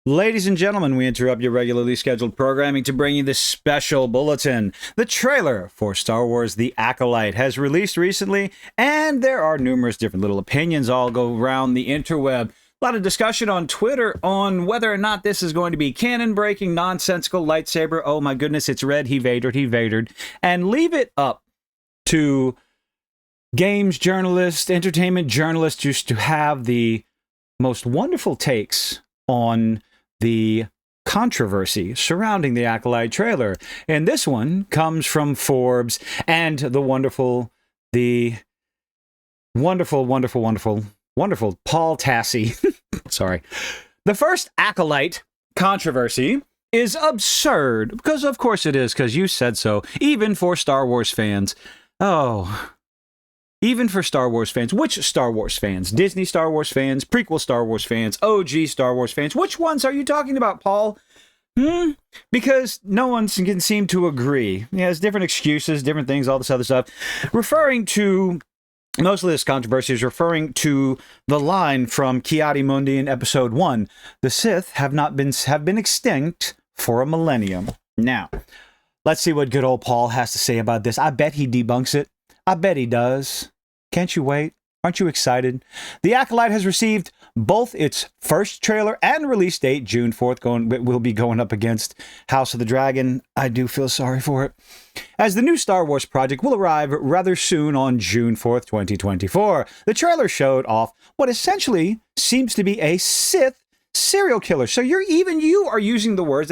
Ladies and gentlemen, we interrupt your regularly scheduled programming to bring you this special bulletin. The trailer for Star Wars The Acolyte has released recently, and there are numerous different little opinions all go around the interweb. A lot of discussion on Twitter on whether or not this is going to be canon-breaking, nonsensical lightsaber. Oh my goodness, it's red, he Vadered. And leave it up to games journalists, entertainment journalists, just to have the most wonderful takes on the controversy surrounding the Acolyte trailer. And this one comes from Forbes and the wonderful Paul Tassi. Sorry. The first Acolyte controversy is absurd, because of course it is, because you said so, even for Star Wars fans. Oh, even for Star Wars fans. Which Star Wars fans? Disney Star Wars fans? Prequel Star Wars fans? OG Star Wars fans? Which ones are you talking about, Paul? Because no one can seem to agree. He has different excuses, different things, all this other stuff. Referring to, most of this controversy is referring to the line from Ki-Adi-Mundi in Episode 1. The Sith have been extinct for a millennium. Now, let's see what good old Paul has to say about this. I bet he debunks it. I bet he does. Can't you wait? Aren't you excited? The Acolyte has received both its first trailer and release date, June 4th, will be going up against House of the Dragon. I do feel sorry for it. As the new Star Wars project will arrive rather soon on June 4th, 2024. The trailer showed off what essentially seems to be a Sith serial killer. So you are using the words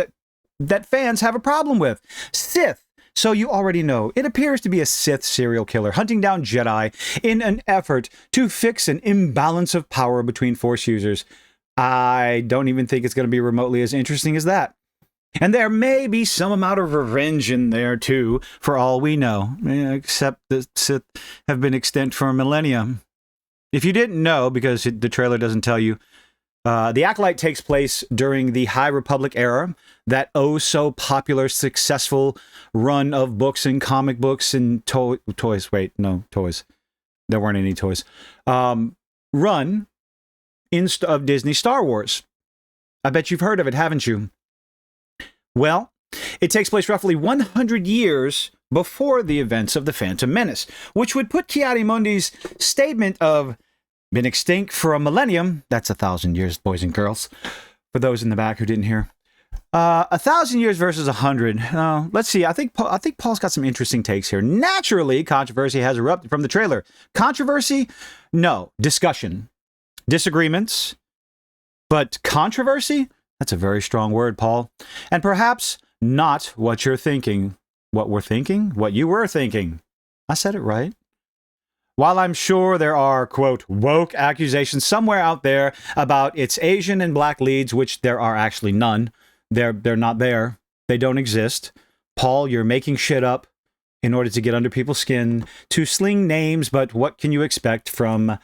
that fans have a problem with. Sith. So you already know, it appears to be a Sith serial killer hunting down Jedi in an effort to fix an imbalance of power between Force users. I don't even think it's going to be remotely as interesting as that. And there may be some amount of revenge in there too, for all we know, except the Sith have been extinct for a millennium. If you didn't know, because the trailer doesn't tell you, the Acolyte takes place during the High Republic era, that so popular, successful run of books and comic books and toys. Wait, no, toys. There weren't any toys. Run of Disney Star Wars. I bet you've heard of it, haven't you? Well, it takes place roughly 100 years before the events of The Phantom Menace, which would put Ki-Adi-Mundi's statement of been extinct for a millennium. That's 1,000 years, boys and girls. For those in the back who didn't hear. 1,000 years versus 100. Let's see. I think Paul's got some interesting takes here. Naturally, controversy has erupted from the trailer. Controversy? No. Discussion. Disagreements. But controversy? That's a very strong word, Paul. And perhaps not what you're thinking. What we're thinking? What you were thinking. I said it right. While I'm sure there are, quote, woke accusations somewhere out there about its Asian and black leads, which there are actually none. They're not there. They don't exist. Paul, you're making shit up in order to get under people's skin, to sling names, but what can you expect from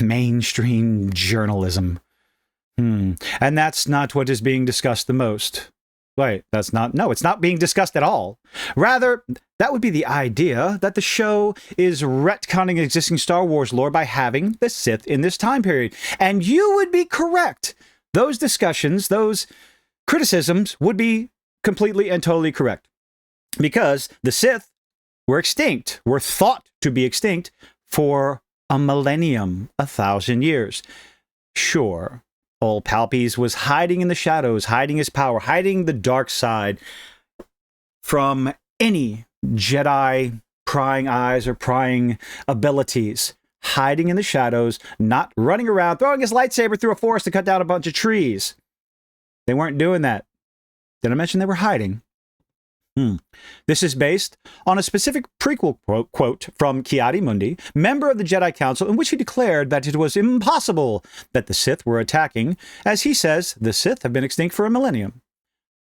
mainstream journalism? And that's not what is being discussed the most. Wait, it's not being discussed at all. Rather, that would be the idea that the show is retconning existing Star Wars lore by having the Sith in this time period. And you would be correct. Those discussions, those criticisms would be completely and totally correct. Because the Sith were thought to be extinct for a millennium, 1,000 years. Sure. Old Palpy's was hiding in the shadows, hiding his power, hiding the dark side from any Jedi prying eyes or prying abilities. Hiding in the shadows, not running around, throwing his lightsaber through a forest to cut down a bunch of trees. They weren't doing that. Did I mention they were hiding? This is based on a specific prequel quote from Ki-Adi-Mundi, member of the Jedi Council, in which he declared that it was impossible that the Sith were attacking. As he says, the Sith have been extinct for a millennium.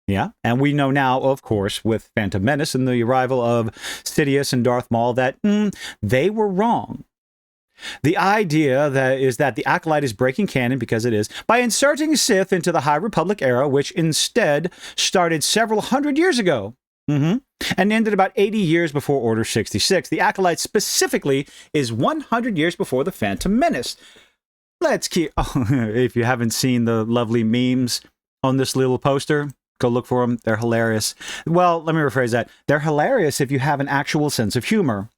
Yeah, and we know now, of course, with Phantom Menace and the arrival of Sidious and Darth Maul, that they were wrong. The idea is that the Acolyte is breaking canon, because it is, by inserting Sith into the High Republic era, which instead started several hundred years ago. And ended about 80 years before Order 66. The Acolyte specifically is 100 years before the Phantom Menace. let's keep... Oh, if you haven't seen the lovely memes on this little poster, go look for them. They're hilarious. Well, let me rephrase that. They're hilarious if you have an actual sense of humor.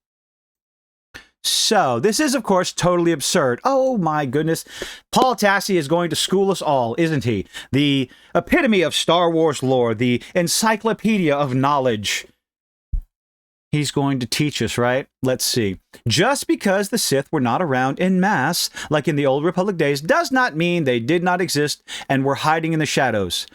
So, this is, of course, totally absurd. Oh, my goodness. Paul Tassi is going to school us all, isn't he? The epitome of Star Wars lore, the encyclopedia of knowledge. He's going to teach us, right? Let's see. Just because the Sith were not around en masse, like in the Old Republic days, does not mean they did not exist and were hiding in the shadows.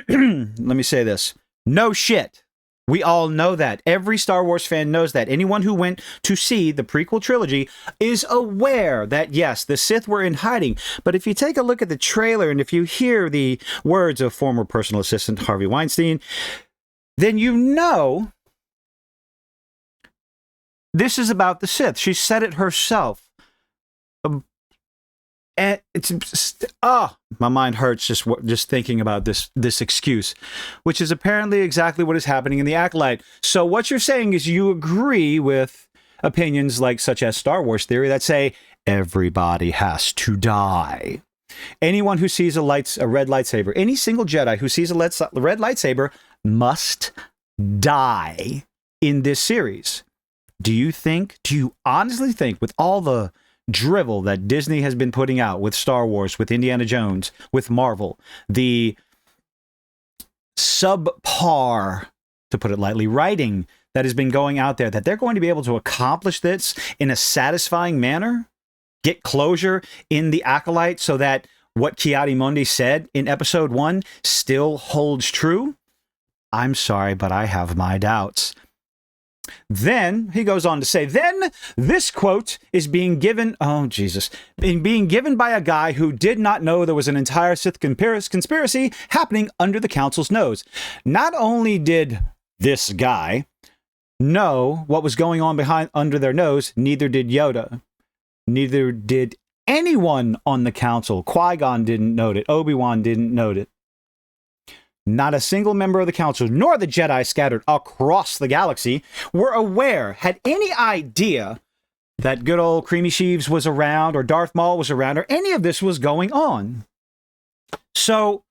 Let me say this. No shit. We all know that. Every Star Wars fan knows that. Anyone who went to see the prequel trilogy is aware that, yes, the Sith were in hiding. But if you take a look at the trailer and if you hear the words of former personal assistant Harvey Weinstein, then you know this is about the Sith. She said it herself. And it's my mind hurts just thinking about this excuse, which is apparently exactly what is happening in the Acolyte. So what you're saying is you agree with opinions like such as Star Wars theory that say everybody has to die. Anyone who sees a red lightsaber, any single Jedi who sees a red lightsaber must die in this series. Do you honestly think, with all the drivel that Disney has been putting out with Star Wars, with Indiana Jones, with Marvel, the subpar, to put it lightly, writing that has been going out there, that they're going to be able to accomplish this in a satisfying manner? Get closure in the Acolyte so that what Ki-Adi-Mundi said in episode 1 still holds true? I'm sorry, but I have my doubts. Then, he goes on to say, then this quote is being given, being given by a guy who did not know there was an entire Sith conspiracy happening under the Council's nose. Not only did this guy know what was going on under their nose, neither did Yoda. Neither did anyone on the Council. Qui-Gon didn't note it. Obi-Wan didn't note it. Not a single member of the Council, nor the Jedi scattered across the galaxy, were aware, had any idea that good old Creamy Sheeves was around, or Darth Maul was around, or any of this was going on. So,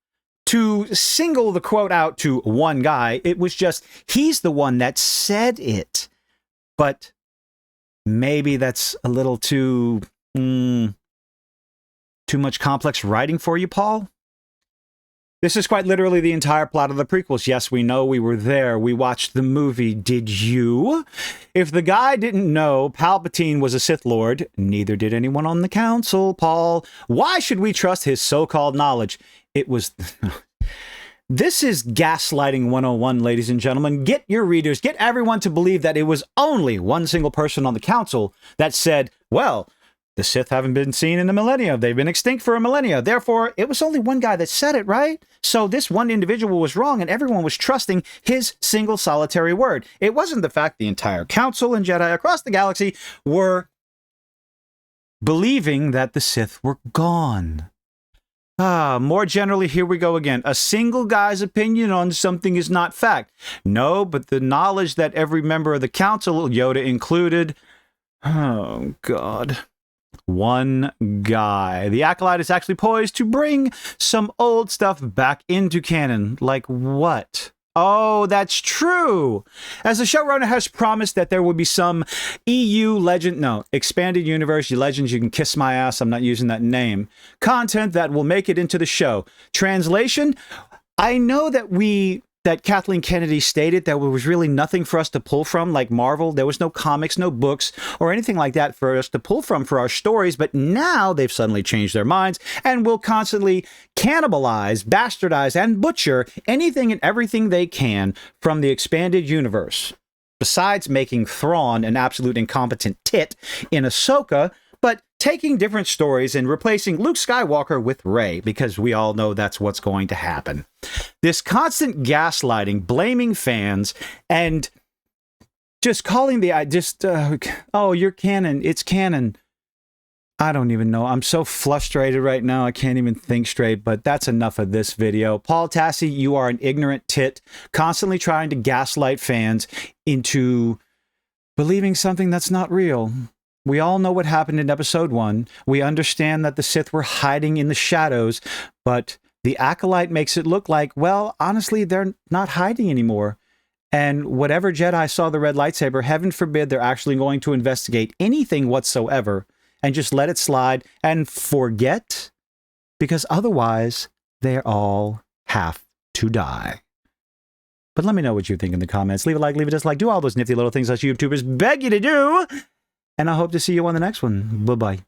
to single the quote out to one guy, it was just, he's the one that said it. But maybe that's a little too much complex writing for you, Paul? This is quite literally the entire plot of the prequels. Yes, we know, we were there. We watched the movie. Did you? If the guy didn't know Palpatine was a Sith Lord, neither did anyone on the Council, Paul. Why should we trust his so-called knowledge? It was... This is gaslighting 101, ladies and gentlemen. Get your readers, get everyone to believe that it was only one single person on the Council that said, well, the Sith haven't been seen in a millennia. They've been extinct for a millennia. Therefore, it was only one guy that said it, right? So this one individual was wrong, and everyone was trusting his single solitary word. It wasn't the fact the entire Council and Jedi across the galaxy were believing that the Sith were gone. More generally, here we go again. A single guy's opinion on something is not fact. No, but the knowledge that every member of the Council, Yoda included... Oh, God... One guy. The Acolyte is actually poised to bring some old stuff back into canon. Like what? Oh, that's true. As the showrunner has promised that there will be some expanded universe legends, you can kiss my ass, I'm not using that name, content that will make it into the show. Translation, I know that Kathleen Kennedy stated that there was really nothing for us to pull from, like Marvel. There was no comics, no books, or anything like that for us to pull from for our stories. But now they've suddenly changed their minds and will constantly cannibalize, bastardize, and butcher anything and everything they can from the expanded universe. Besides making Thrawn an absolute incompetent tit in Ahsoka, but taking different stories and replacing Luke Skywalker with Rey, because we all know that's what's going to happen. This constant gaslighting, blaming fans, and just calling you're canon, it's canon. I don't even know. I'm so frustrated right now, I can't even think straight, but that's enough of this video. Paul Tassi, you are an ignorant tit, constantly trying to gaslight fans into believing something that's not real. We all know what happened in episode 1. We understand that the Sith were hiding in the shadows, but the Acolyte makes it look like, well, honestly, they're not hiding anymore. And whatever Jedi saw the red lightsaber, heaven forbid they're actually going to investigate anything whatsoever and just let it slide and forget, because otherwise they all have to die. But let me know what you think in the comments. Leave a like, leave a dislike, do all those nifty little things us YouTubers beg you to do. And I hope to see you on the next one. Bye-bye.